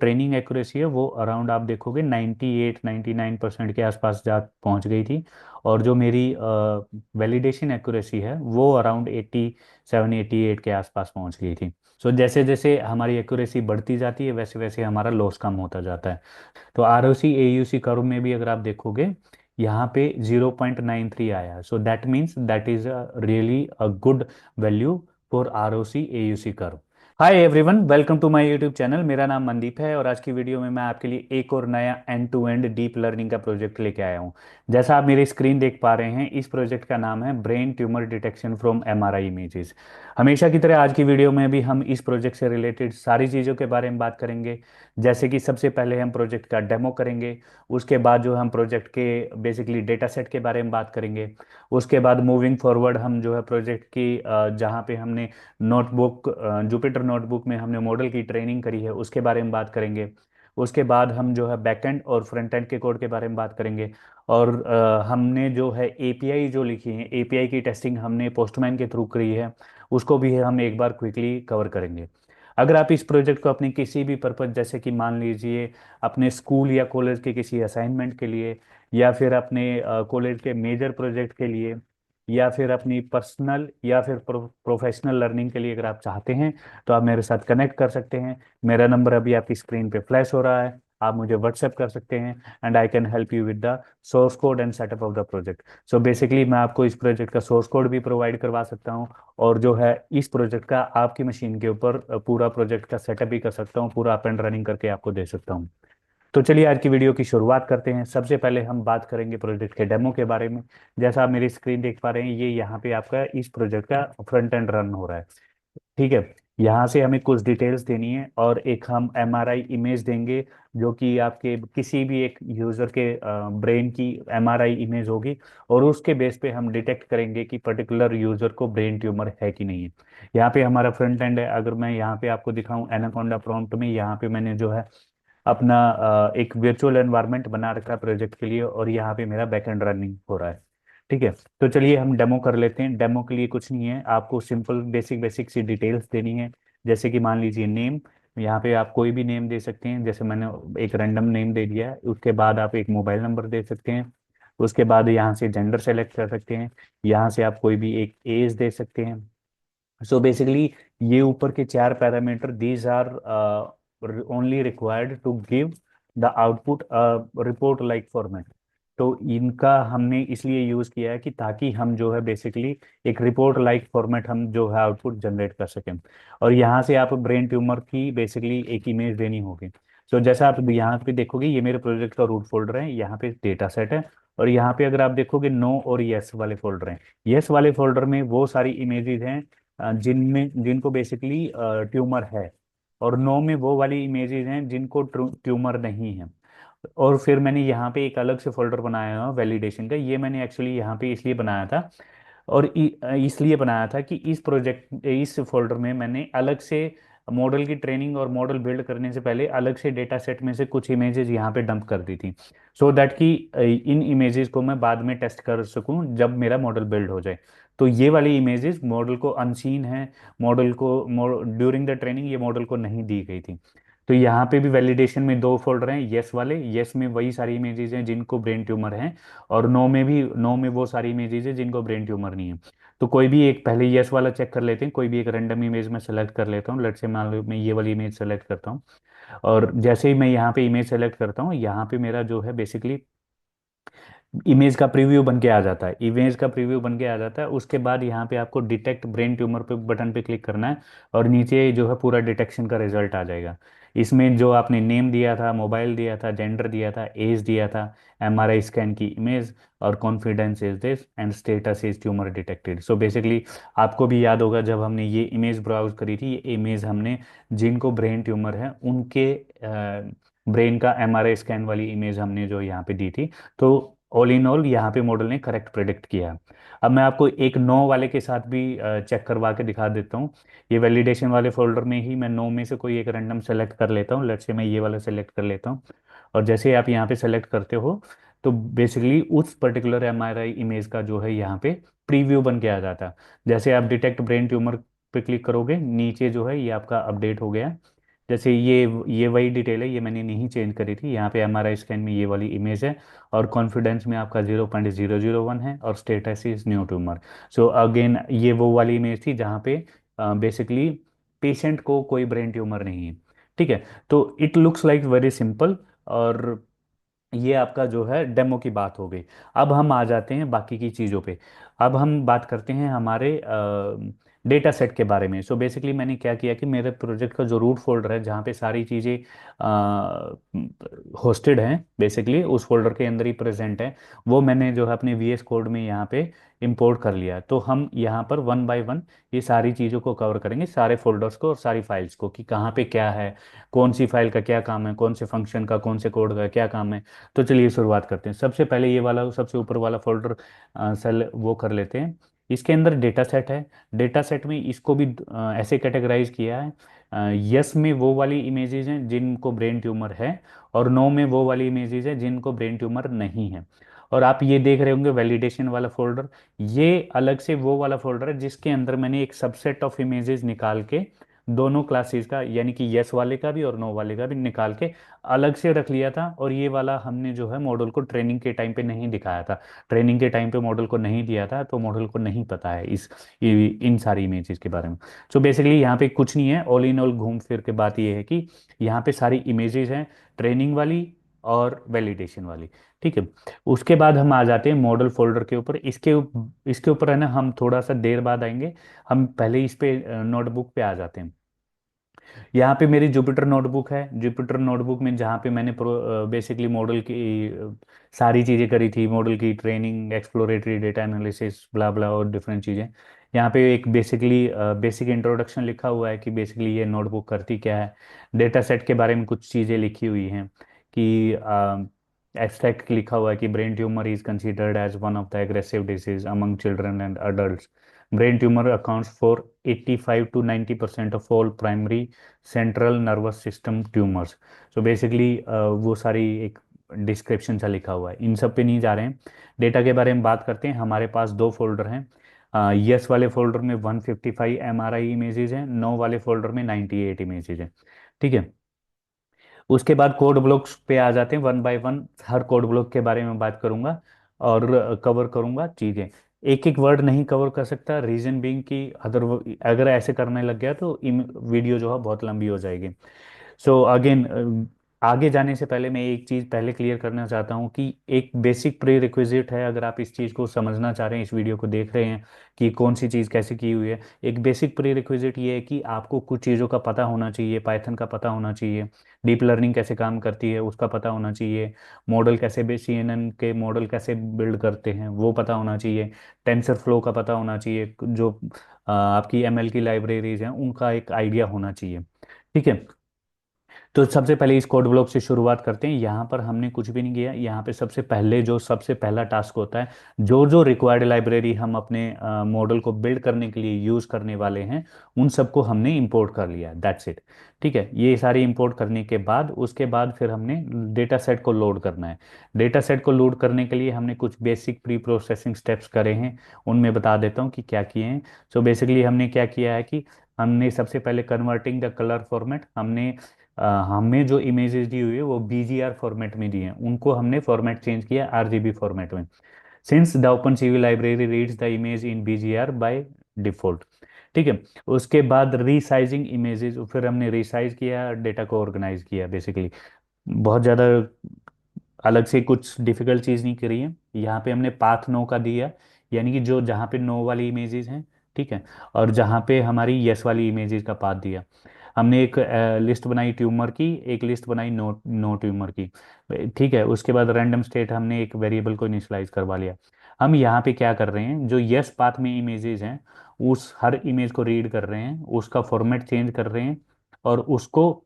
Training accuracy है वो around आप देखोगे 98-99% के आसपास जा पहुंच गई थी। और जो मेरी वैलिडेशन एक्यूरेसी है वो अराउंड 87-88 के आसपास पहुंच गई थी। सो जैसे जैसे हमारी एक्यूरेसी बढ़ती जाती है वैसे वैसे हमारा लॉस कम होता जाता है। तो R O C A U C curve में भी अगर आप देखोगे यहाँ पे 0.93 आया है। So that means that is really a good value for R O C A U C curve. Hi everyone, welcome to my YouTube channel. मेरा नाम मनदीप है और आज की वीडियो में मैं आपके लिए एक और नया end to end deep learning का प्रोजेक्ट लेके आया हूँ। जैसा आप मेरी स्क्रीन देख पा रहे हैं, इस प्रोजेक्ट का नाम है brain tumour detection from MRI images. हमेशा की तरह आज की वीडियो में भी हम इस प्रोजेक्ट से रिलेटेड सारी चीज़ों के बारे में बात करेंगे। जैसे कि सबसे पहले हम प्रोजेक्ट का डेमो करेंगे। उसके बाद जो हम प्रोजेक्ट के बेसिकली डेटा सेट के बारे में बात करेंगे। उसके बाद मूविंग फॉरवर्ड हम जो है प्रोजेक्ट की जहाँ पे हमने नोटबुक जुपिटर नोटबुक में हमने मॉडल की ट्रेनिंग करी है उसके बारे में बात करेंगे। उसके बाद हम जो है बैकएंड और फ्रंट एंड के कोड के बारे में बात करेंगे। और हमने जो है एपीआई जो लिखी है, एपीआई की टेस्टिंग हमने पोस्टमैन के थ्रू करी है, उसको भी हम एक बार क्विकली कवर करेंगे। अगर आप इस प्रोजेक्ट को अपनी किसी भी पर्पज, जैसे कि मान लीजिए अपने स्कूल या कॉलेज के किसी असाइनमेंट के लिए, या फिर अपने कॉलेज के मेजर प्रोजेक्ट के लिए, या फिर अपनी पर्सनल या फिर प्रोफेशनल लर्निंग के लिए अगर आप चाहते हैं तो आप मेरे साथ कनेक्ट कर सकते हैं। मेरा नंबर अभी आपकी स्क्रीन पे फ्लैश हो रहा है, आप मुझे व्हाट्सएप कर सकते हैं and I can help you with the source code and setup of the project. So basically मैं आपको इस प्रोजेक्ट का सोर्स कोड भी प्रोवाइड करवा सकता हूँ और जो है इस प्रोजेक्ट का आपकी मशीन के ऊपर पूरा प्रोजेक्ट का सेटअप भी कर सकता हूँ, पूरा अप एंड रनिंग करके आपको दे सकता हूँ। तो चलिए आज की वीडियो की शुरुआत करते हैं। सबसे पहले हम बात करेंगे प्रोजेक्ट के डेमो के बारे में। जैसा आप मेरी स्क्रीन देख पा रहे हैं, ये यहाँ पे आपका इस प्रोजेक्ट का फ्रंट एंड रन हो रहा है। ठीक है, यहाँ से हमें कुछ डिटेल्स देनी है और एक हम एमआरआई इमेज देंगे जो कि आपके किसी भी एक यूजर के ब्रेन की एमआरआई इमेज होगी। और उसके बेस पे हम डिटेक्ट करेंगे कि पर्टिकुलर यूजर को ब्रेन ट्यूमर है कि नहीं है। यहाँ पे हमारा फ्रंट एंड है। अगर मैं यहाँ पे आपको दिखाऊं एनाकोंडा प्रॉम्प्ट में, यहाँ पे मैंने जो है अपना एक वर्चुअल एनवायरनमेंट बना रखा है प्रोजेक्ट के लिए और यहाँ पे मेरा बैकएंड रनिंग हो रहा है। ठीक है, तो चलिए हम डेमो कर लेते हैं। डेमो के लिए कुछ नहीं है, आपको सिंपल बेसिक बेसिक सी डिटेल्स देनी है। जैसे कि मान लीजिए नेम, यहाँ पे आप कोई भी नेम दे सकते हैं, जैसे मैंने एक रैंडम नेम दे दिया है। उसके बाद आप एक मोबाइल नंबर दे सकते हैं। उसके बाद यहाँ से जेंडर सेलेक्ट कर सकते हैं। यहाँ से आप कोई भी एक एज दे सकते हैं। सो बेसिकली ये ऊपर के चार parameter, these are only required to give the output report like format. तो इनका हमने इसलिए यूज किया है कि ताकि हम जो है बेसिकली एक रिपोर्ट लाइक फॉर्मेट हम जो है आउटपुट जनरेट कर सकें। और यहाँ से आप ब्रेन ट्यूमर की बेसिकली एक इमेज देनी होगी। सो जैसा आप यहाँ पे देखोगे, ये मेरे प्रोजेक्ट का रूट फोल्डर है, यहाँ पे डेटा सेट है। और यहाँ पे अगर आप देखोगे नो और यस वाले फोल्डर हैं। यस वाले फोल्डर में वो सारी इमेजेस हैं जिनमें जिनको बेसिकली ट्यूमर है। और नो में वो वाली इमेजेस हैं जिनको ट्यूमर नहीं है। और फिर मैंने यहाँ पे एक अलग से फोल्डर बनाया है वैलिडेशन का। ये मैंने एक्चुअली यहाँ पे इसलिए बनाया था, और इसलिए बनाया था कि इस फोल्डर में मैंने अलग से मॉडल की ट्रेनिंग और मॉडल बिल्ड करने से पहले अलग से डेटा सेट में से कुछ इमेजेस यहाँ पे डंप कर दी थी। सो दैट कि इन इमेजेस को मैं बाद में टेस्ट कर सकूं जब मेरा मॉडल बिल्ड हो जाए। तो ये वाली इमेजेस मॉडल को अनसीन है, मॉडल को ड्यूरिंग द ट्रेनिंग ये मॉडल को नहीं दी गई थी। तो यहाँ पे भी वैलिडेशन में दो फोल्डर हैं, यस वाले, यस में वही सारी इमेजेस हैं जिनको ब्रेन ट्यूमर है। और नो में वो सारी इमेजेस हैं जिनको ब्रेन ट्यूमर नहीं है। तो कोई भी एक पहले यस वाला चेक कर लेते हैं। कोई भी एक रैंडम इमेज में सेलेक्ट कर लेता हूँ। लेट से मान लो मैं ये वाली इमेज सेलेक्ट करता हूँ। और जैसे ही मैं यहाँ पे इमेज सेलेक्ट करता हूँ, यहाँ पे मेरा जो है बेसिकली इमेज का प्रीव्यू बन के आ जाता है। इमेज का प्रीव्यू बन के आ जाता है। उसके बाद यहाँ पे आपको डिटेक्ट ब्रेन ट्यूमर पे बटन पे क्लिक करना है और नीचे जो है पूरा डिटेक्शन का रिजल्ट आ जाएगा। इसमें जो आपने नेम दिया था, मोबाइल दिया था, जेंडर दिया था, एज दिया था, एमआरआई स्कैन की इमेज, और confidence is this and status is tumour detected. So basically आपको भी याद होगा जब हमने ये इमेज ब्राउज करी थी, ये इमेज हमने जिनको ब्रेन ट्यूमर है उनके ब्रेन का एमआरआई स्कैन वाली इमेज हमने जो यहाँ पे दी थी। तो ऑल इन ऑल यहाँ पे मॉडल ने करेक्ट प्रेडिक्ट किया है। अब मैं आपको एक नो वाले के साथ भी चेक करवा के दिखा देता हूँ। ये वैलिडेशन वाले फोल्डर में ही मैं नो में से कोई एक रैंडम सेलेक्ट कर लेता हूँ। लेट्स से मैं ये वाला सेलेक्ट कर लेता हूँ। और जैसे ही आप यहाँ पे सेलेक्ट करते हो तो बेसिकली उस पर्टिकुलर एमआरआई इमेज का जो है यहाँ पे प्रीव्यू बन के आ जाता है। जैसे आप डिटेक्ट ब्रेन ट्यूमर पे क्लिक करोगे, नीचे जो है ये आपका अपडेट हो गया। जैसे ये वही डिटेल है, ये मैंने नहीं चेंज करी थी। यहाँ पे एमआरआई स्कैन में ये वाली इमेज है, और कॉन्फिडेंस में आपका 0.001 है, और status is new tumour. So again ये वो वाली इमेज थी जहाँ पे बेसिकली पेशेंट को कोई ब्रेन ट्यूमर नहीं है। ठीक है, तो it looks like very simple. और ये आपका जो है डेमो की बात हो गई। अब हम आ जाते हैं बाकी की चीज़ों पे। अब हम बात करते हैं हमारे डेटा सेट के बारे में। सो बेसिकली मैंने क्या किया कि मेरे प्रोजेक्ट का जो रूट फोल्डर है जहाँ पे सारी चीज़ें होस्टेड हैं, बेसिकली उस फोल्डर के अंदर ही प्रेजेंट है, वो मैंने जो है अपने वीएस कोड में यहाँ पे इंपोर्ट कर लिया। तो हम यहाँ पर वन बाय वन ये सारी चीज़ों को कवर करेंगे, सारे फोल्डर्स को और सारी फाइल्स को, कि कहाँ पे क्या है, कौन सी फाइल का क्या काम है, कौन से फंक्शन का, कौन से कोड का क्या काम है। तो चलिए शुरुआत करते हैं। सबसे पहले ये वाला सबसे ऊपर वाला फोल्डर सेल वो कर लेते हैं। इसके अंदर डेटा सेट है। डेटा सेट में इसको भी ऐसे कैटेगराइज किया है, यस में वो वाली इमेजेस हैं जिनको ब्रेन ट्यूमर है, और नो में वो वाली इमेजेस हैं जिनको ब्रेन ट्यूमर नहीं है। और आप ये देख रहे होंगे वैलिडेशन वाला फोल्डर, ये अलग से वो वाला फोल्डर है जिसके अंदर मैंने एक सबसेट ऑफ इमेजेस निकाल के दोनों क्लासेस का, यानी कि यस वाले का भी और नो वाले का भी निकाल के अलग से रख लिया था। और ये वाला हमने जो है मॉडल को ट्रेनिंग के टाइम पे नहीं दिखाया था, ट्रेनिंग के टाइम पे मॉडल को नहीं दिया था, तो मॉडल को नहीं पता है इन सारी इमेजेस के बारे में। सो बेसिकली यहाँ पे कुछ नहीं है, ऑल इन ऑल घूम फिर के बात ये है कि यहाँ पे सारी इमेजेस हैं, ट्रेनिंग वाली और वैलिडेशन वाली। ठीक है, उसके बाद हम आ जाते हैं मॉडल फोल्डर के ऊपर। इसके ऊपर है ना, हम थोड़ा सा देर बाद आएंगे। हम पहले इस पे नोटबुक पे आ जाते हैं। यहाँ पे मेरी जुपिटर नोटबुक है। जुपिटर नोटबुक में जहाँ पे मैंने बेसिकली मॉडल की सारी चीज़ें करी थी, मॉडल की ट्रेनिंग, एक्सप्लोरेटरी डेटा एनालिसिस, ब्ला ब्ला और डिफरेंट चीज़ें। यहाँ पे एक बेसिकली बेसिक इंट्रोडक्शन लिखा हुआ है कि बेसिकली ये नोटबुक करती क्या है। डेटा सेट के बारे में कुछ चीज़ें लिखी हुई हैं कि एब्स्ट्रैक्ट लिखा हुआ है कि brain tumor is considered as one of the aggressive disease among children and adult. Brain tumor accounts for 85 to 90% of all primary central nervous system tumors. So basically वो सारी एक डिस्क्रिप्शन सा लिखा हुआ है, इन सब पे नहीं जा रहे हैं। डेटा के बारे में बात करते हैं। हमारे पास दो फोल्डर हैं। यस वाले फोल्डर में 155 एमआरआई इमेजेस हैं, नो वाले फोल्डर में 98 इमेजेस हैं। ठीक है, उसके बाद कोड ब्लॉक्स पे आ जाते हैं one by one. Her code block के बारे में बात करूंगा और कवर करूंगा चीज़ें। एक एक वर्ड नहीं कवर कर सकता, रीजन बीइंग कि अदर अगर ऐसे करने लग गया तो वीडियो जो है बहुत लंबी हो जाएगी। सो अगेन आगे जाने से पहले मैं एक चीज़ पहले क्लियर करना चाहता हूँ कि एक बेसिक प्री रिक्विजिट है, अगर आप इस चीज़ को समझना चाह रहे हैं, इस वीडियो को देख रहे हैं कि कौन सी चीज़ कैसे की हुई है। एक बेसिक प्री रिक्विजिट ये है कि आपको कुछ चीज़ों का पता होना चाहिए, पाइथन का पता होना चाहिए, डीप लर्निंग कैसे काम करती है उसका पता होना चाहिए, मॉडल कैसे CNN के मॉडल कैसे बिल्ड करते हैं वो पता होना चाहिए, टेंसर फ्लो का पता होना चाहिए, जो आपकी ML की लाइब्रेरीज हैं उनका एक आइडिया होना चाहिए। ठीक है, तो सबसे पहले इस कोड ब्लॉक से शुरुआत करते हैं। यहाँ पर हमने कुछ भी नहीं किया। यहाँ पे सबसे पहला टास्क होता है, जो जो रिक्वायर्ड लाइब्रेरी हम अपने मॉडल को बिल्ड करने के लिए यूज़ करने वाले हैं उन सबको हमने इंपोर्ट कर लिया, दैट्स इट। ठीक है, ये सारी इंपोर्ट करने के बाद उसके बाद फिर हमने डेटा सेट को लोड करना है। डेटा सेट को लोड करने के लिए हमने कुछ बेसिक प्री प्रोसेसिंग स्टेप्स करे हैं, उनमें बता देता हूँ कि क्या किए हैं। सो बेसिकली हमने क्या किया है कि हमने सबसे पहले कन्वर्टिंग द कलर फॉर्मेट, हमें जो इमेजेस दी हुई है वो BGR फॉर्मेट में दी है, उनको हमने फॉर्मेट चेंज किया RGB फॉर्मेट में। Since the open CV library reads the image in BGR by default. ठीक है, उसके बाद रीसाइजिंग इमेजेस, फिर हमने रिसाइज किया, डेटा को ऑर्गेनाइज किया। बेसिकली बहुत ज़्यादा अलग से कुछ डिफिकल्ट चीज़ नहीं करी है। यहाँ पे हमने पाथ नो का दिया, यानी कि जो जहाँ पे नो वाली इमेजेस हैं, ठीक है, और जहाँ पे हमारी यस वाली इमेजेस का पाथ दिया। हमने एक लिस्ट बनाई ट्यूमर की, एक लिस्ट बनाई नो नो ट्यूमर की। ठीक है, उसके बाद रैंडम स्टेट हमने एक वेरिएबल को इनिशियलाइज करवा लिया। हम यहाँ पे क्या कर रहे हैं, जो यस पाथ में इमेजेस हैं उस हर इमेज को रीड कर रहे हैं, उसका फॉर्मेट चेंज कर रहे हैं और उसको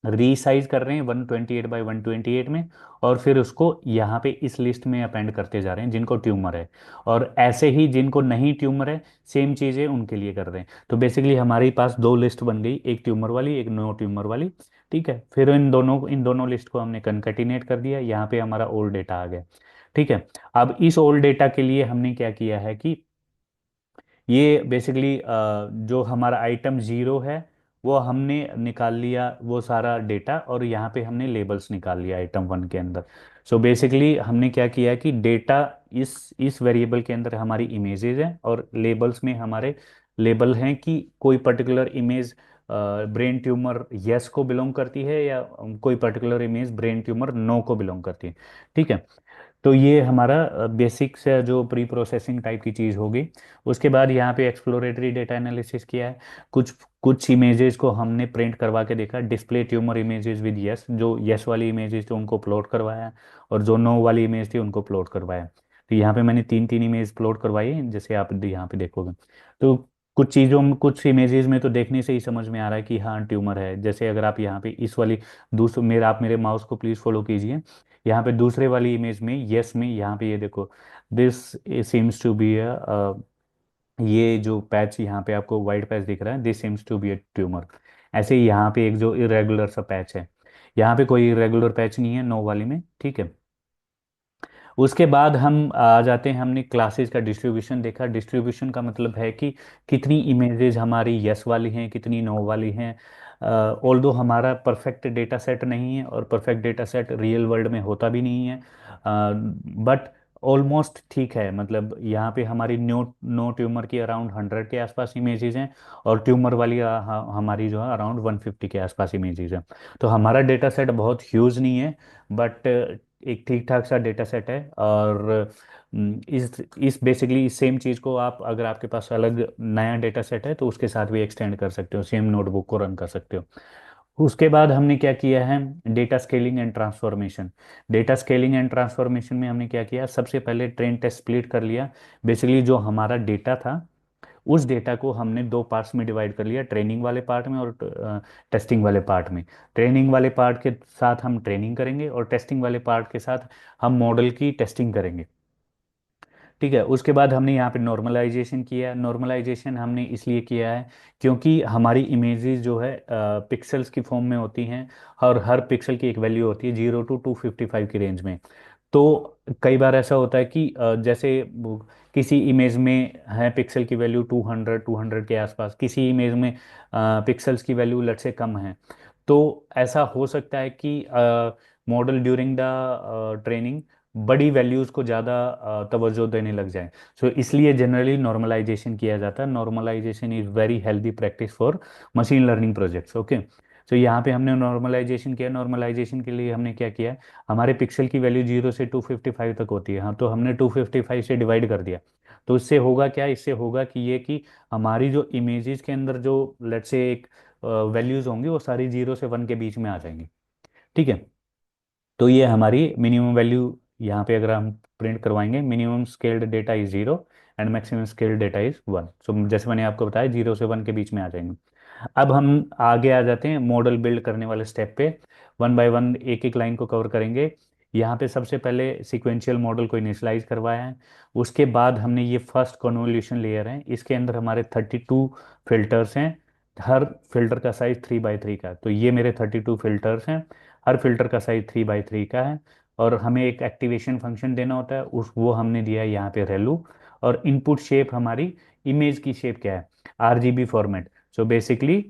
रीसाइज कर रहे हैं 128 by 128 में, और फिर उसको यहाँ पे इस लिस्ट में अपेंड करते जा रहे हैं जिनको ट्यूमर है। और ऐसे ही जिनको नहीं ट्यूमर है सेम चीज़ें उनके लिए कर रहे हैं। तो बेसिकली हमारे पास दो लिस्ट बन गई, एक ट्यूमर वाली एक नो ट्यूमर वाली। ठीक है, फिर इन दोनों लिस्ट को हमने कंकैटिनेट कर दिया, यहाँ पे हमारा ओल्ड डेटा आ गया। ठीक है, अब इस ओल्ड डेटा के लिए हमने क्या किया है कि ये बेसिकली जो हमारा आइटम 0 है वो हमने निकाल लिया वो सारा डेटा, और यहाँ पे हमने लेबल्स निकाल लिया आइटम वन के अंदर। सो बेसिकली हमने क्या किया कि डेटा, इस वेरिएबल के अंदर हमारी इमेजेस हैं, और लेबल्स में हमारे लेबल हैं कि कोई particular image brain tumor yes को बिलोंग करती है, या कोई particular image brain tumor no को बिलोंग करती है। ठीक है। तो ये हमारा बेसिक से जो प्री प्रोसेसिंग टाइप की चीज़ होगी। उसके बाद यहाँ पे एक्सप्लोरेटरी डेटा एनालिसिस किया है। कुछ कुछ इमेजेस को हमने प्रिंट करवा के देखा, display tumour images with yes, जो यस वाली इमेजेस थी उनको प्लॉट करवाया, और जो नो वाली इमेज थी उनको प्लॉट करवाया। तो यहाँ पे मैंने तीन तीन इमेज प्लॉट करवाई हैं, जैसे आप यहाँ पे देखोगे। तो कुछ चीज़ों में, कुछ इमेजेस में तो देखने से ही समझ में आ रहा है कि हाँ ट्यूमर है। जैसे अगर आप यहाँ पे इस वाली दूसरे मेरा आप मेरे माउस को प्लीज़ फॉलो कीजिए। यहाँ पे दूसरे वाली इमेज में यस में यहाँ पे ये देखो, this seems to be a, ये जो पैच यहाँ पे आपको वाइट पैच दिख रहा है, this seems to be a tumor. ऐसे ही यहाँ पे एक जो इरेगुलर सा पैच है, यहाँ पे कोई इरेगुलर पैच नहीं है नो वाली में। ठीक है। उसके बाद हम आ जाते हैं, हमने क्लासेस का डिस्ट्रीब्यूशन देखा। डिस्ट्रीब्यूशन का मतलब है कि कितनी इमेजेस हमारी यस वाली हैं, कितनी नो वाली हैं। ऑल्दो हमारा परफेक्ट डेटा सेट नहीं है, और perfect data set real world में होता भी नहीं है, बट ऑलमोस्ट ठीक है। मतलब यहाँ पे हमारी नो नो ट्यूमर की अराउंड 100 के आसपास इमेजेस हैं, और ट्यूमर वाली हमारी जो है अराउंड 150 के आसपास इमेजेस हैं। तो हमारा डेटा सेट बहुत ह्यूज नहीं है, बट एक ठीक ठाक सा डेटा सेट है। और इस बेसिकली इस सेम चीज़ को आप, अगर आपके पास अलग नया डेटा सेट है तो उसके साथ भी एक्सटेंड कर सकते हो, सेम नोटबुक को रन कर सकते हो। उसके बाद हमने क्या किया है, data scaling and transformation. Data scaling and transformation में हमने क्या किया, सबसे पहले ट्रेन टेस्ट स्प्लिट कर लिया। बेसिकली जो हमारा डेटा था, उस डेटा को हमने दो पार्ट्स में डिवाइड कर लिया, ट्रेनिंग वाले पार्ट में और टेस्टिंग वाले पार्ट में। ट्रेनिंग वाले पार्ट के साथ हम ट्रेनिंग करेंगे, और टेस्टिंग वाले पार्ट के साथ हम मॉडल की टेस्टिंग करेंगे। ठीक है। उसके बाद हमने यहाँ पे नॉर्मलाइजेशन किया। नॉर्मलाइजेशन हमने इसलिए किया है क्योंकि हमारी इमेजेस जो है पिक्सल्स की फॉर्म में होती हैं, और हर पिक्सल की एक वैल्यू होती है 0 to 255 की रेंज में। तो कई बार ऐसा होता है कि जैसे किसी इमेज में है पिक्सल की वैल्यू 200 के आसपास, किसी इमेज में पिक्सल्स की वैल्यू लट से कम है। तो ऐसा हो सकता है कि मॉडल ड्यूरिंग द ट्रेनिंग बड़ी वैल्यूज़ को ज़्यादा तवज्जो देने लग जाए। सो इसलिए जनरली नॉर्मलाइजेशन किया जाता है। Normalization is very healthy practice for machine learning projects. Okay. तो यहाँ पे हमने नॉर्मलाइजेशन किया। नॉर्मलाइजेशन के लिए हमने क्या किया, हमारे पिक्सल की वैल्यू 0 से 255 तक होती है, हाँ, तो हमने 255 से डिवाइड कर दिया। तो इससे होगा क्या, इससे होगा कि ये कि हमारी जो इमेजेस के अंदर जो लेट्स से एक वैल्यूज़ होंगी वो सारी 0 से 1 के बीच में आ जाएंगी। ठीक है। तो ये हमारी मिनिमम वैल्यू यहाँ पे अगर हम प्रिंट करवाएंगे, minimum scaled data is 0 and maximum scaled data is 1। सो जैसे मैंने आपको बताया 0 से 1 के बीच में आ जाएंगे। अब हम आगे आ जाते हैं मॉडल बिल्ड करने वाले स्टेप पे। वन बाय वन एक एक लाइन को कवर करेंगे। यहाँ पे सबसे पहले सिक्वेंशियल मॉडल को इनिशियलाइज करवाया है। उसके बाद हमने ये फर्स्ट कन्वोल्यूशन लेयर है, इसके अंदर हमारे 32 फिल्टर्स हैं। हर फिल्टर का साइज 3 by 3 का, तो ये मेरे 32 फिल्टर्स हैं। हर फिल्टर का साइज 3 by 3 का है। और हमें एक एक्टिवेशन फंक्शन देना होता है, उस वो हमने दिया है यहाँ पे रेलू। और इनपुट शेप हमारी इमेज की शेप क्या है, RGB फॉर्मेट। सो बेसिकली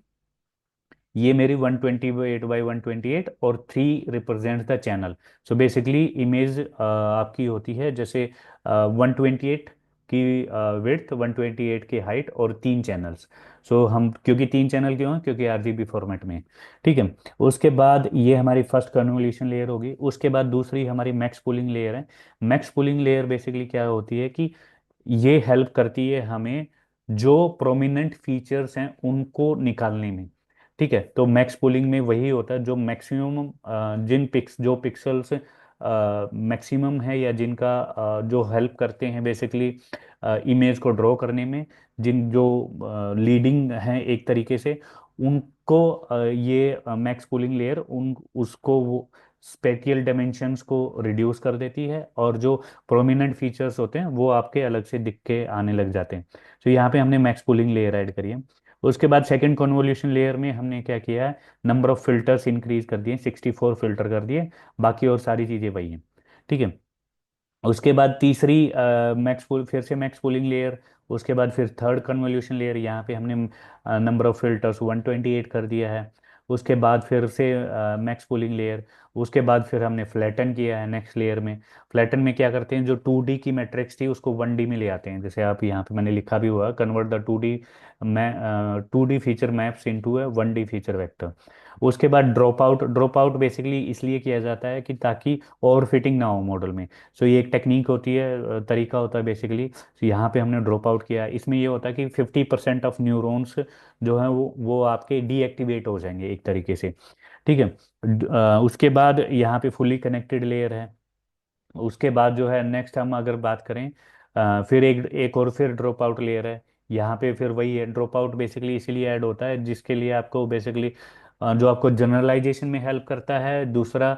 ये मेरी 128 by 128, और 3 represent the channel. So basically image आपकी होती है जैसे 128 की विड्थ, 128 की हाइट, और 3 चैनल्स। सो हम क्योंकि 3 चैनल क्यों हैं, क्योंकि RGB फॉर्मेट में है। ठीक है। उसके बाद ये हमारी फर्स्ट कन्वोल्यूशन लेयर होगी। उसके बाद दूसरी हमारी मैक्स पूलिंग लेयर है। मैक्स पूलिंग लेयर बेसिकली क्या होती है कि ये हेल्प करती है हमें जो प्रोमिनेंट फीचर्स हैं उनको निकालने में। ठीक है। तो मैक्स पूलिंग में वही होता है जो मैक्सिमम जिन पिक्स जो पिक्सल्स मैक्सिमम है, या जिनका जो हेल्प करते हैं बेसिकली इमेज को ड्रॉ करने में, जिन जो लीडिंग हैं एक तरीके से, उनको ये मैक्स पूलिंग लेयर उन उसको वो स्पेटियल डायमेंशंस को रिड्यूस कर देती है, और जो प्रोमिनेंट फीचर्स होते हैं वो आपके अलग से दिख के आने लग जाते हैं। तो यहाँ पे हमने मैक्स पूलिंग लेयर ऐड करी है। उसके बाद सेकंड कन्वोल्यूशन लेयर में हमने क्या किया है, नंबर ऑफ फिल्टर्स इंक्रीज कर दिए, 64 फिल्टर कर दिए। बाकी और सारी चीज़ें वही हैं। ठीक है। उसके बाद तीसरी मैक्स पुल, फिर से मैक्स पुलिंग लेयर। उसके बाद फिर थर्ड कन्वोल्यूशन लेयर, यहाँ पे हमने नंबर ऑफ फिल्टर्स 128 कर दिया है। उसके बाद फिर से मैक्स पुलिंग लेयर। उसके बाद फिर हमने फ्लैटन किया है नेक्स्ट लेयर में। फ्लैटन में क्या करते हैं, जो 2D की मैट्रिक्स थी उसको 1D में ले आते हैं, जैसे आप यहाँ पे मैंने लिखा भी हुआ, कन्वर्ट द 2D, मैं 2D फीचर मैप्स इनटू ए 1D फीचर वेक्टर। उसके बाद ड्रॉप आउट बेसिकली इसलिए किया जाता है कि ताकि ओवर फिटिंग ना हो मॉडल में। सो ये एक टेक्निक होती है, तरीका होता है बेसिकली। तो यहाँ पे हमने ड्रॉप आउट किया, इसमें ये होता है कि 50% ऑफ न्यूरॉन्स जो है वो आपके डीएक्टिवेट हो जाएंगे एक तरीके से। ठीक है। उसके बाद यहाँ पे फुली कनेक्टेड लेयर है। उसके बाद जो है नेक्स्ट हम अगर बात करें, फिर एक एक और फिर ड्रॉप आउट लेयर है। यहाँ पे फिर वही है, ड्रॉप आउट बेसिकली इसीलिए ऐड होता है जिसके लिए आपको बेसिकली जो आपको जनरलाइजेशन में हेल्प करता है, दूसरा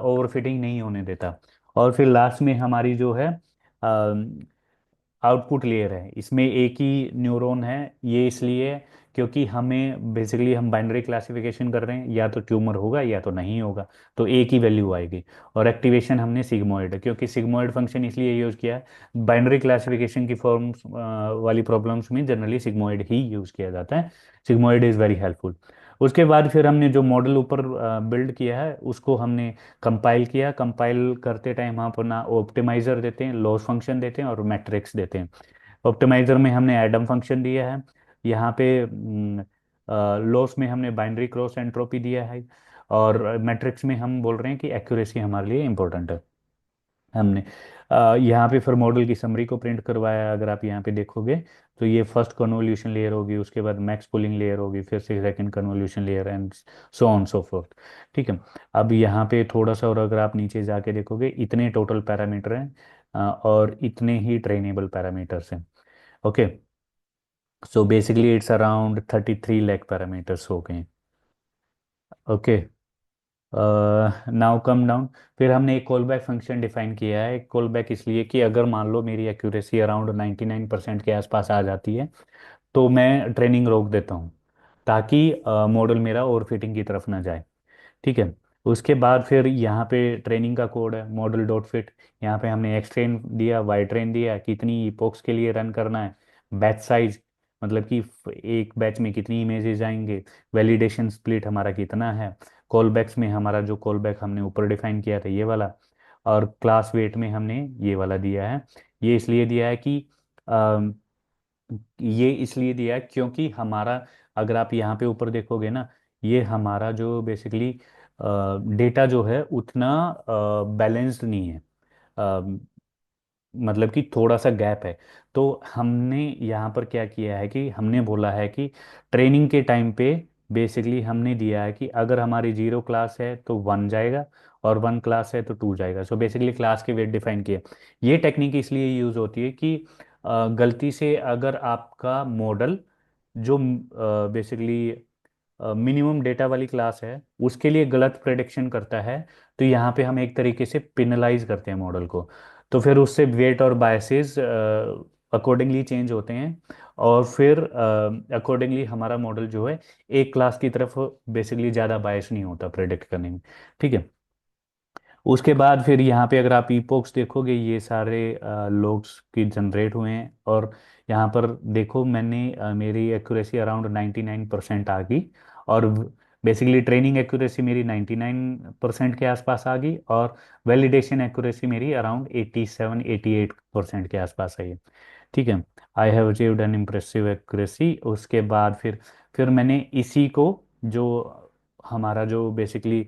ओवरफिटिंग नहीं होने देता। और फिर लास्ट में हमारी जो है आउटपुट लेयर है, इसमें एक ही न्यूरॉन है। ये इसलिए क्योंकि हमें बेसिकली हम बाइनरी क्लासिफिकेशन कर रहे हैं, या तो ट्यूमर होगा या तो नहीं होगा, तो एक ही वैल्यू आएगी। और एक्टिवेशन हमने सिग्मोइड है, क्योंकि सिग्मोइड फंक्शन इसलिए यूज़ किया है, बाइनरी क्लासिफिकेशन की फॉर्म्स वाली प्रॉब्लम्स में जनरली सिग्मोइड ही यूज़ किया जाता है। Sigmoid is very helpful. उसके बाद फिर हमने जो मॉडल ऊपर बिल्ड किया है उसको हमने कंपाइल किया। कंपाइल करते टाइम हम अपना ऑप्टिमाइज़र देते हैं, लॉस फंक्शन देते हैं और मैट्रिक्स देते हैं। ऑप्टिमाइज़र में हमने एडम फंक्शन दिया है। यहाँ पे लॉस में हमने बाइनरी क्रॉस एंट्रोपी दिया है। और मैट्रिक्स में हम बोल रहे हैं कि एक्यूरेसी हमारे लिए इंपॉर्टेंट है। हमने यहाँ पे फिर मॉडल की समरी को प्रिंट करवाया, अगर आप यहाँ पे देखोगे तो ये फर्स्ट कन्वोल्यूशन लेयर होगी, उसके बाद मैक्स पुलिंग लेयर होगी, फिर से second convolution layer, and so on so fourth. ठीक है। अब यहाँ पे थोड़ा सा और अगर आप नीचे जाके देखोगे, इतने टोटल पैरामीटर हैं और इतने ही ट्रेनेबल पैरामीटर्स हैं। Okay. So basically it's around 33 lakh parameters हो गए। ओके। Now come down. फिर हमने एक कॉल बैक फंक्शन डिफाइन किया है। कॉल बैक इसलिए कि अगर मान लो मेरी एक्यूरेसी अराउंड 99% के आसपास आ जाती है, तो मैं ट्रेनिंग रोक देता हूँ, ताकि मॉडल मेरा ओवर फिटिंग की तरफ ना जाए। ठीक है। उसके बाद फिर यहाँ पे ट्रेनिंग का कोड है, मॉडल डॉट फिट। यहाँ पे हमने एक्स ट्रेन दिया, वाई ट्रेन दिया, कितनी इपोक्स के लिए रन करना है, बैच साइज, मतलब कि एक बैच में कितनी इमेजेस आएंगे, वैलिडेशन स्प्लिट हमारा कितना है, कॉल बैक्स में हमारा जो कॉल बैक हमने ऊपर डिफाइन किया था ये वाला, और क्लास वेट में हमने ये वाला दिया है। ये इसलिए दिया है कि अम, ये इसलिए दिया है क्योंकि हमारा, अगर आप यहाँ पे ऊपर देखोगे ना, ये हमारा जो बेसिकली डेटा जो है उतना बैलेंस्ड नहीं है। मतलब कि थोड़ा सा गैप है। तो हमने यहाँ पर क्या किया है कि हमने बोला है कि ट्रेनिंग के टाइम पे बेसिकली हमने दिया है कि अगर हमारी 0 क्लास है तो 1 जाएगा, और 1 क्लास है तो 2 जाएगा। सो बेसिकली क्लास के वेट डिफाइन किए। ये टेक्निक इसलिए यूज़ होती है कि गलती से अगर आपका मॉडल जो बेसिकली मिनिमम डेटा वाली क्लास है उसके लिए गलत प्रेडिक्शन करता है, तो यहाँ पे हम एक तरीके से पिनलाइज करते हैं मॉडल को। तो फिर उससे वेट और बायसेस अकॉर्डिंगली चेंज होते हैं, और फिर अकॉर्डिंगली हमारा मॉडल जो है एक क्लास की तरफ बेसिकली ज़्यादा बायस नहीं होता प्रेडिक्ट करने में। ठीक है। उसके बाद फिर यहाँ पे अगर आप ईपोक्स देखोगे, ये सारे लोग्स की जनरेट हुए हैं, और यहाँ पर देखो मैंने मेरी एक्यूरेसी अराउंड 99% आ गई। और बेसिकली ट्रेनिंग एक्यूरेसी मेरी 99% के आसपास आ गई, और वैलिडेशन एक्यूरेसी मेरी अराउंड 87-88% के आसपास आई है। ठीक है। I have achieved N impressive accuracy. उसके बाद फिर मैंने इसी को, जो हमारा जो बेसिकली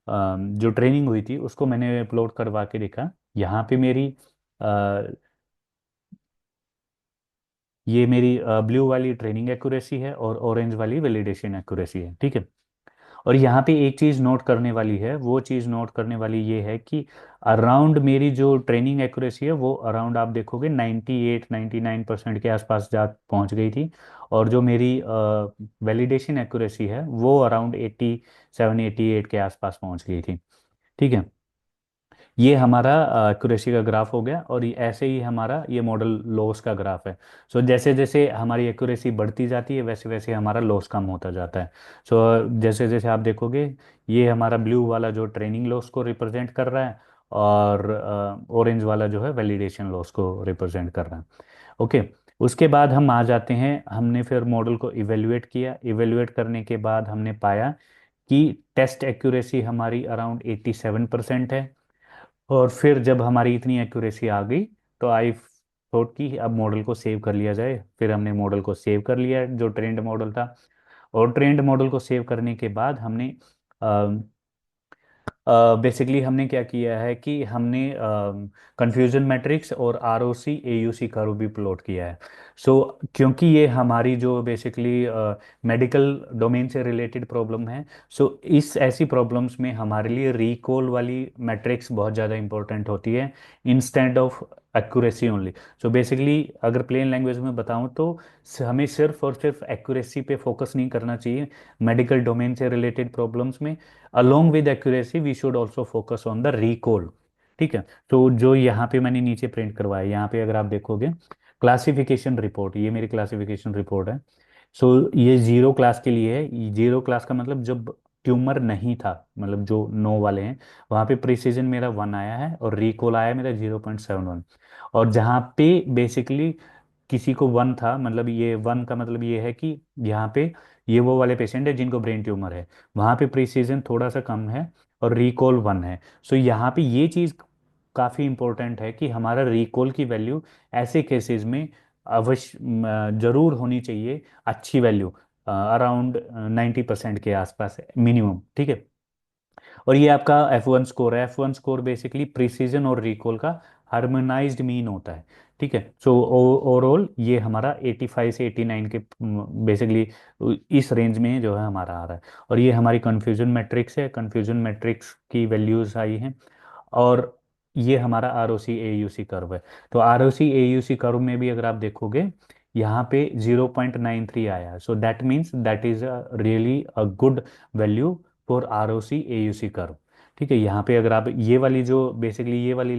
जो ट्रेनिंग हुई थी उसको मैंने अपलोड करवा के देखा। यहाँ पे मेरी अ, ये मेरी ब्लू वाली ट्रेनिंग एक्यूरेसी है और ऑरेंज वाली वैलिडेशन एक्यूरेसी है। ठीक है। और यहाँ पे एक चीज़ नोट करने वाली है, वो चीज़ नोट करने वाली ये है कि अराउंड मेरी जो ट्रेनिंग एक्यूरेसी है वो अराउंड आप देखोगे 98-99% के आसपास जा पहुँच गई थी। और जो मेरी वैलिडेशन एक्यूरेसी है वो अराउंड 87-88 के आसपास पहुँच गई थी। ठीक है। ये हमारा एक्यूरेसी का ग्राफ हो गया, और ऐसे ही हमारा ये मॉडल लॉस का ग्राफ है। सो जैसे जैसे हमारी एक्यूरेसी बढ़ती जाती है वैसे वैसे हमारा लॉस कम होता जाता है। सो जैसे जैसे आप देखोगे, ये हमारा ब्लू वाला जो ट्रेनिंग लॉस को रिप्रेजेंट कर रहा है, और ऑरेंज वाला जो है वैलिडेशन लॉस को रिप्रेजेंट कर रहा है। ओके। उसके बाद हम आ जाते हैं, हमने फिर मॉडल को इवेल्युएट किया, इवेल्युएट करने के बाद हमने पाया कि टेस्ट एक्यूरेसी हमारी अराउंड 87% है। और फिर जब हमारी इतनी एक्यूरेसी आ गई तो आई थॉट कि अब मॉडल को सेव कर लिया जाए। फिर हमने मॉडल को सेव कर लिया जो ट्रेंड मॉडल था। और ट्रेंड मॉडल को सेव करने के बाद हमने बेसिकली हमने क्या किया है कि हमने कंफ्यूजन मैट्रिक्स और R O C A U C curve भी प्लॉट किया है। सो क्योंकि ये हमारी जो बेसिकली मेडिकल डोमेन से रिलेटेड प्रॉब्लम है, सो इस ऐसी प्रॉब्लम्स में हमारे लिए रिकॉल वाली मैट्रिक्स बहुत ज़्यादा इंपॉर्टेंट होती है instant of accuracy only. So basically अगर प्लेन लैंग्वेज में बताऊं तो हमें सिर्फ और सिर्फ एक्यूरेसी पे फोकस नहीं करना चाहिए मेडिकल डोमेन से रिलेटेड प्रॉब्लम्स में। Along with accuracy we should also focus on the recall. ठीक है। तो जो यहाँ पे मैंने नीचे प्रिंट करवाया, यहाँ पे अगर आप देखोगे क्लासिफिकेशन रिपोर्ट, ये मेरी क्लासिफिकेशन रिपोर्ट है। सो ये जीरो क्लास के लिए है। जीरो क्लास का मतलब जब ट्यूमर नहीं था, मतलब जो नो वाले हैं, वहाँ पे प्रिसीजन मेरा 1 आया है और रिकॉल आया है मेरा 0.71। और जहाँ पे बेसिकली किसी को 1 था, मतलब ये 1 का मतलब ये है कि यहाँ पे ये वो वाले पेशेंट है जिनको ब्रेन ट्यूमर है, वहाँ पे प्रिसीजन थोड़ा सा कम है और रिकॉल 1 है। सो यहाँ पे ये चीज़ काफ़ी इंपॉर्टेंट है कि हमारा रिकॉल की वैल्यू ऐसे केसेस में अवश्य जरूर होनी चाहिए, अच्छी वैल्यू अराउंड 90% के आसपास मिनिमम। ठीक है। और ये आपका F1 स्कोर है। F1 स्कोर बेसिकली प्रिसीजन और रिकॉल का हार्मोनाइज्ड मीन होता है। ठीक है। सो ओवरऑल ये हमारा 85 से 89 के बेसिकली इस रेंज में जो है हमारा आ रहा है। और ये हमारी कन्फ्यूजन मैट्रिक्स है, कन्फ्यूजन मैट्रिक्स की वैल्यूज आई हैं। और ये हमारा R O C A U C curve है। तो R O C A U C curve में भी अगर आप देखोगे यहाँ पे 0.93 आया, so that means that is a really a good value for R O C A U C curve. ठीक है। यहाँ पे अगर आप ये वाली जो बेसिकली ये वाली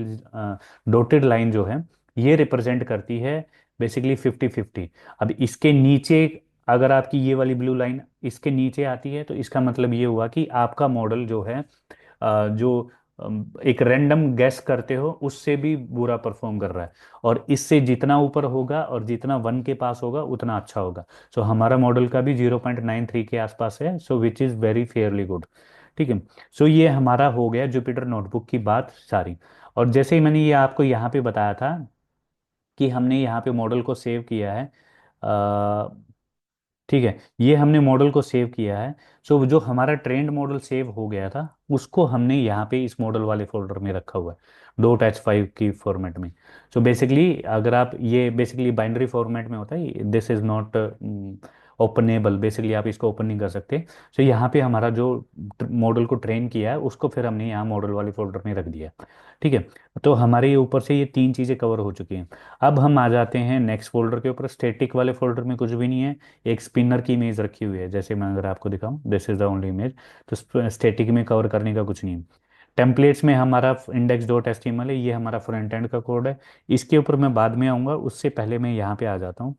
डॉटेड लाइन जो है, ये रिप्रेजेंट करती है बेसिकली 50-50। अब इसके नीचे अगर आपकी ये वाली ब्लू लाइन इसके नीचे आती है तो इसका मतलब ये हुआ कि आपका मॉडल जो है जो एक रैंडम गैस करते हो उससे भी बुरा परफॉर्म कर रहा है। और इससे जितना ऊपर होगा और जितना 1 के पास होगा उतना अच्छा होगा। सो हमारा मॉडल का भी 0.93 के आसपास है, so which is very fairly good. ठीक है। सो ये हमारा हो गया जुपिटर नोटबुक की बात सारी। और जैसे ही मैंने ये आपको यहाँ पे बताया था कि हमने यहाँ पे मॉडल को सेव किया है, ठीक है, ये हमने मॉडल को सेव किया है। सो जो हमारा ट्रेंड मॉडल सेव हो गया था उसको हमने यहाँ पे इस मॉडल वाले फोल्डर में रखा हुआ है .h5 की फॉर्मेट में। सो बेसिकली अगर आप ये बेसिकली बाइनरी फॉर्मेट में होता है, this is not openable, basically आप इसको ओपन नहीं कर सकते। सो यहाँ पे हमारा जो मॉडल को ट्रेन किया है उसको फिर हमने यहाँ मॉडल वाले फोल्डर में रख दिया। ठीक है। तो हमारे ये ऊपर से ये 3 चीज़ें कवर हो चुकी हैं। अब हम आ जाते हैं नेक्स्ट फोल्डर के ऊपर। स्टैटिक वाले फोल्डर में कुछ भी नहीं है, एक स्पिनर की इमेज रखी हुई है। जैसे मैं अगर आपको दिखाऊं, this is the only image. तो स्टैटिक में कवर करने का कुछ नहीं है। टेम्पलेट्स में हमारा index dot H T M L है, ये हमारा फ्रंट एंड का कोड है। इसके ऊपर मैं बाद में आऊँगा, उससे पहले मैं यहाँ पे आ जाता हूँ।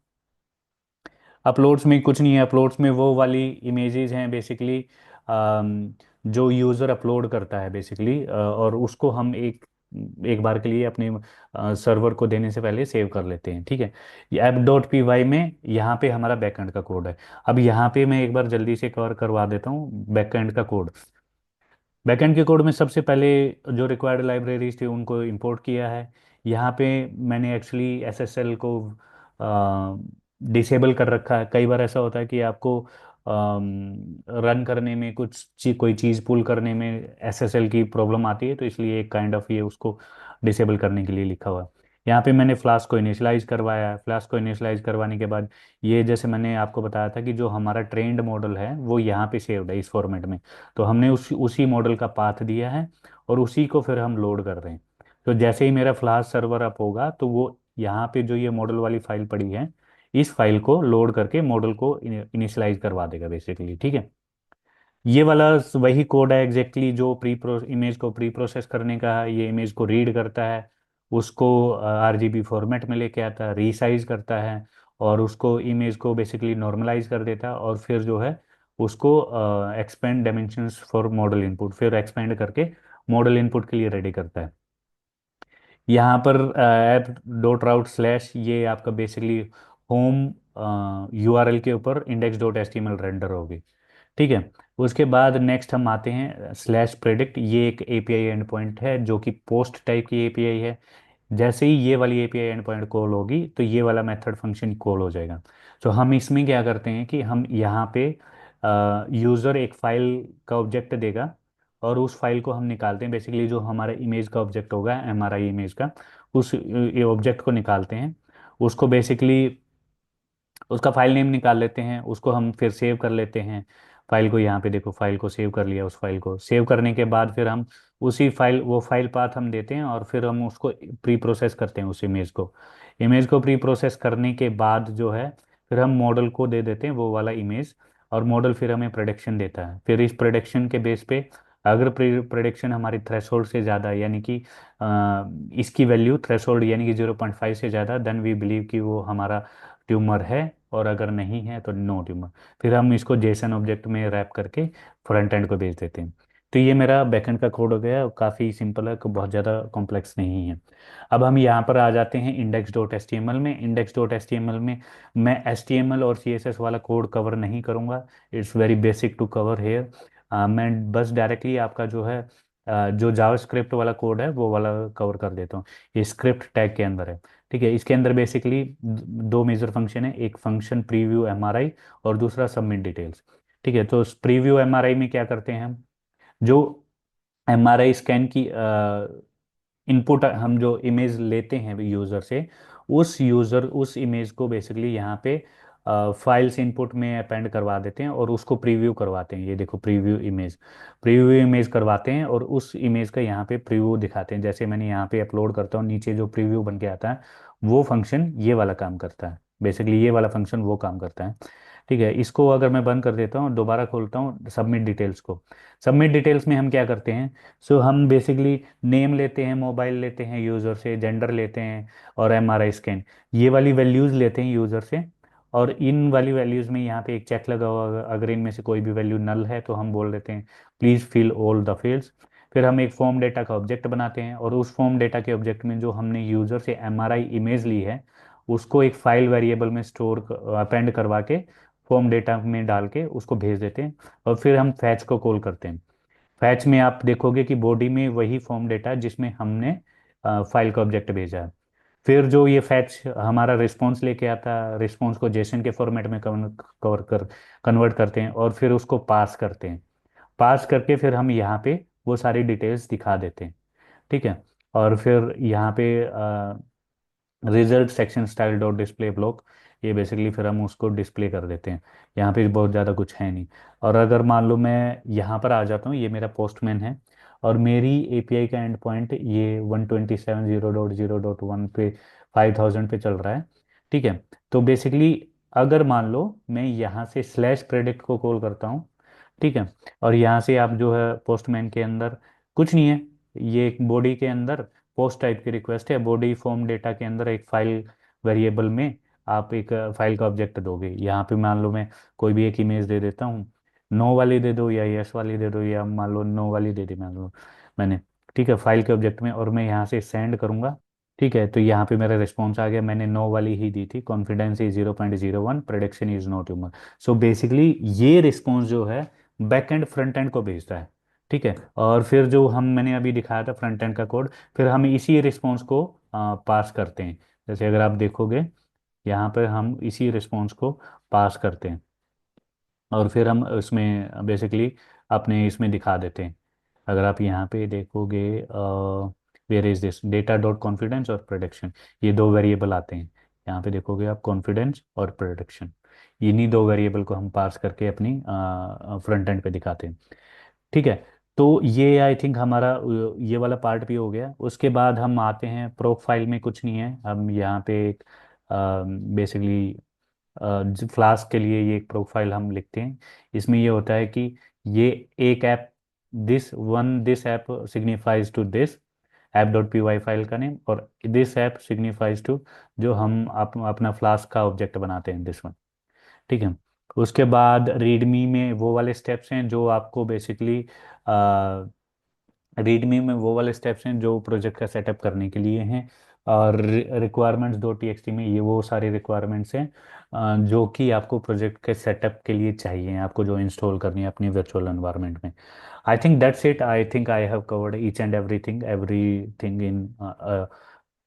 अपलोड्स में कुछ नहीं है। अपलोड्स में वो वाली इमेजेस हैं बेसिकली जो यूज़र अपलोड करता है बेसिकली, और उसको हम एक एक बार के लिए अपने सर्वर को देने से पहले सेव कर लेते हैं। ठीक है। ये ऐप डॉट पी वाई में यहाँ पे हमारा बैकएंड का कोड है। अब यहाँ पे मैं एक बार जल्दी से कवर करवा देता हूँ बैकएंड का कोड। बैकएंड के कोड में सबसे पहले जो रिक्वायर्ड लाइब्रेरीज थी उनको इंपोर्ट किया है। यहाँ पे मैंने एक्चुअली एसएसएल को डिसेबल कर रखा है। कई बार ऐसा होता है कि आपको रन करने में कोई चीज़ पुल करने में एसएसएल की प्रॉब्लम आती है, तो इसलिए एक काइंड ऑफ ये उसको डिसेबल करने के लिए लिखा हुआ है। यहाँ पे मैंने फ्लास्क को इनिशियलाइज करवाया है। फ्लास्क को इनिशियलाइज करवाने के बाद ये जैसे मैंने आपको बताया था कि जो हमारा ट्रेंड मॉडल है वो यहाँ पे सेव्ड है इस फॉर्मेट में। तो हमने उसी मॉडल का पाथ दिया है और उसी को फिर हम लोड कर रहे हैं। तो जैसे ही मेरा फ्लास्क सर्वर अप होगा तो वो यहाँ पे जो ये मॉडल वाली फाइल पड़ी है, इस फाइल को लोड करके मॉडल को इनिशियलाइज करवा देगा बेसिकली। ठीक है। ये वाला वही कोड है एग्जैक्टली जो इमेज को प्री प्रोसेस करने का है। ये इमेज को रीड करता है, उसको आरजीबी फॉर्मेट में लेके आता है, रीसाइज करता है और उसको इमेज को बेसिकली नॉर्मलाइज कर देता है। और फिर जो है उसको expand dimensions for model input, फिर एक्सपेंड करके मॉडल इनपुट के लिए रेडी करता है। यहाँ पर ऐप डॉट राउट स्लैश, ये आपका बेसिकली होम यूआरएल के ऊपर index dot H T M L render होगी। ठीक है। उसके बाद नेक्स्ट हम आते हैं स्लैश प्रेडिक्ट, ये एक एपीआई एंड पॉइंट है जो कि पोस्ट टाइप की एपीआई है। जैसे ही ये वाली एपीआई एंड पॉइंट कॉल होगी तो ये वाला मेथड फंक्शन कॉल हो जाएगा। तो हम इसमें क्या करते हैं कि हम यहाँ पे यूज़र एक फाइल का ऑब्जेक्ट देगा, और उस फाइल को हम निकालते हैं, बेसिकली जो हमारा इमेज का ऑब्जेक्ट होगा एमआरआई इमेज का, उस ये ऑब्जेक्ट को निकालते हैं। उसको बेसिकली उसका फाइल नेम निकाल लेते हैं, उसको हम फिर सेव कर लेते हैं। फाइल को यहाँ पे देखो, फाइल को सेव कर लिया। उस फाइल को सेव करने के बाद फिर हम उसी फाइल, वो फाइल पाथ हम देते हैं, और फिर हम उसको प्री प्रोसेस करते हैं उस इमेज को प्री प्रोसेस करने के बाद जो है, फिर हम मॉडल को दे देते हैं वो वाला इमेज, और मॉडल फिर हमें प्रोडिक्शन देता है। फिर इस प्रोडिक्शन के बेस पे अगर प्रोडिक्शन हमारी थ्रेशोल्ड से ज़्यादा है, यानी कि इसकी वैल्यू थ्रेशोल्ड यानी कि 0.5 से ज़्यादा, देन वी बिलीव कि वो हमारा ट्यूमर है, और अगर नहीं है तो नो ट्यूमर। फिर हम इसको जेसन ऑब्जेक्ट में रैप करके फ्रंट एंड को भेज देते हैं। तो ये मेरा बैकएंड का कोड हो गया, काफ़ी सिंपल है, बहुत ज़्यादा कॉम्प्लेक्स नहीं है। अब हम यहाँ पर आ जाते हैं index dot H T M L में। Index dot H T M L में मैं एच टी एम एल और सी एस एस वाला कोड कवर नहीं करूँगा, it's very basic to cover here. मैं बस डायरेक्टली आपका जो है जो जावास्क्रिप्ट वाला कोड है वो वाला कवर कर देता हूँ। ये स्क्रिप्ट टैग के अंदर है। ठीक है। इसके अंदर बेसिकली दो मेजर फंक्शन है, एक फंक्शन प्रीव्यू एमआरआई और दूसरा सबमिट डिटेल्स। ठीक है। तो प्रीव्यू एमआरआई में क्या करते हैं हम, जो एमआरआई स्कैन की इनपुट हम जो इमेज लेते हैं यूज़र से, उस इमेज को बेसिकली यहाँ पे फाइल्स इनपुट में अपेंड करवा देते हैं, और उसको प्रीव्यू करवाते हैं। ये देखो, प्रीव्यू इमेज करवाते हैं, और उस इमेज का यहाँ पे प्रीव्यू दिखाते हैं। जैसे मैंने यहाँ पे अपलोड करता हूँ, नीचे जो प्रीव्यू बन के आता है वो फंक्शन ये वाला काम करता है, बेसिकली ये वाला फंक्शन वो काम करता है। ठीक है। इसको अगर मैं बंद कर देता हूँ, दोबारा खोलता हूँ सबमिट डिटेल्स को। सबमिट डिटेल्स में हम क्या करते हैं, सो हम बेसिकली नेम लेते हैं, मोबाइल लेते हैं यूज़र से, जेंडर लेते हैं, और एमआरआई स्कैन, ये वाली वैल्यूज़ लेते हैं यूज़र से। और इन वाली वैल्यूज़ में यहाँ पे एक चेक लगा हुआ होगा, अगर इनमें से कोई भी वैल्यू नल है तो हम बोल देते हैं please fill all the fields. फिर हम एक फॉर्म डेटा का ऑब्जेक्ट बनाते हैं, और उस फॉर्म डेटा के ऑब्जेक्ट में जो हमने यूज़र से एमआरआई इमेज ली है उसको एक फाइल वेरिएबल में स्टोर अपेंड करवा के फॉर्म डेटा में डाल के उसको भेज देते हैं। और फिर हम फैच को कॉल करते हैं। फैच में आप देखोगे कि बॉडी में वही फॉर्म डेटा है जिसमें हमने फाइल का ऑब्जेक्ट भेजा है। फिर जो ये फैच हमारा रिस्पॉन्स लेके आता है, रिस्पॉन्स को जेसन के फॉर्मेट में कवर कर कन्वर्ट करते हैं, और फिर उसको पास करते हैं। पास करके फिर हम यहाँ पे वो सारी डिटेल्स दिखा देते हैं। ठीक है। और फिर यहाँ पे result section style dot display block, ये बेसिकली फिर हम उसको डिस्प्ले कर देते हैं। यहाँ पे बहुत ज़्यादा कुछ है नहीं। और अगर मान लो मैं यहाँ पर आ जाता हूँ, ये मेरा पोस्टमैन है, और मेरी एपीआई का एंड पॉइंट ये 127.0.0.1 पे 5000 पे चल रहा है। ठीक है। तो बेसिकली अगर मान लो मैं यहाँ से स्लैश प्रेडिक्ट को कॉल करता हूँ, ठीक है, और यहाँ से आप जो है पोस्टमैन के अंदर कुछ नहीं है, ये एक बॉडी के अंदर पोस्ट टाइप की रिक्वेस्ट है, बॉडी फॉर्म डेटा के अंदर एक फाइल वेरिएबल में आप एक फाइल का ऑब्जेक्ट दोगे। यहाँ पे मान लो मैं कोई भी एक इमेज दे देता हूँ, नो वाली दे दो या यस वाली दे दो, या मान लो नो वाली दे दी मान लो मैंने। ठीक है, फाइल के ऑब्जेक्ट में, और मैं यहाँ से सेंड करूँगा। ठीक है। तो यहाँ पे मेरा रिस्पॉन्स आ गया, मैंने नो वाली ही दी थी, confidence is 0.01, prediction is no tumor. So basically ये रिस्पॉन्स जो है बैक एंड फ्रंट एंड को भेजता है। ठीक है। और फिर जो हम मैंने अभी दिखाया था फ्रंट एंड का कोड, फिर हम इसी रिस्पॉन्स को पास करते हैं। जैसे अगर आप देखोगे यहाँ पर हम इसी रिस्पॉन्स को पास करते हैं, और फिर हम उसमें बेसिकली अपने इसमें दिखा देते हैं। अगर आप यहाँ पे देखोगे, where is this data dot confidence और प्रोडक्शन, ये दो वेरिएबल आते हैं। यहाँ पे देखोगे आप कॉन्फिडेंस और प्रोडक्शन, इन्हीं दो वेरिएबल को हम पास करके अपनी फ्रंट एंड पे दिखाते हैं। ठीक है। तो ये आई थिंक हमारा ये वाला पार्ट भी हो गया। उसके बाद हम आते हैं प्रोफाइल में, कुछ नहीं है, हम यहाँ पे एक बेसिकली फ्लास्क के लिए ये एक प्रोफाइल हम लिखते हैं। इसमें ये होता है कि ये एक app, this app signifies to this app dot P Y file का नेम, और दिस ऐप सिग्निफाइज टू जो हम अपना फ्लास्क का ऑब्जेक्ट बनाते हैं, दिस वन। ठीक है। उसके बाद रीडमी में वो वाले स्टेप्स हैं जो आपको बेसिकली रीडमी में वो वाले स्टेप्स हैं जो प्रोजेक्ट का सेटअप करने के लिए हैं, और रिक्वायरमेंट्स डॉट टीएक्सटी में ये वो सारे रिक्वायरमेंट्स हैं जो कि आपको प्रोजेक्ट के सेटअप के लिए चाहिए, आपको जो इंस्टॉल करनी है अपनी वर्चुअल एनवायरनमेंट में। I think that's it, I think I have covered each and everything in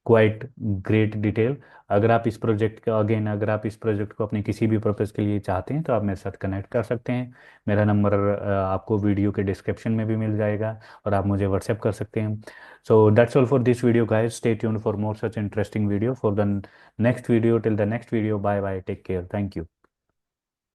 quite great detail. अगर आप इस प्रोजेक्ट का अगेन अगर आप इस प्रोजेक्ट को अपने किसी भी पर्पज़ के लिए चाहते हैं तो आप मेरे साथ कनेक्ट कर सकते हैं। मेरा नंबर आपको वीडियो के डिस्क्रिप्शन में भी मिल जाएगा, और आप मुझे व्हाट्सएप कर सकते हैं। So that's all for this video guys, stay tuned for more such interesting video for the next video. Till the next video, bye bye, take care, thank you.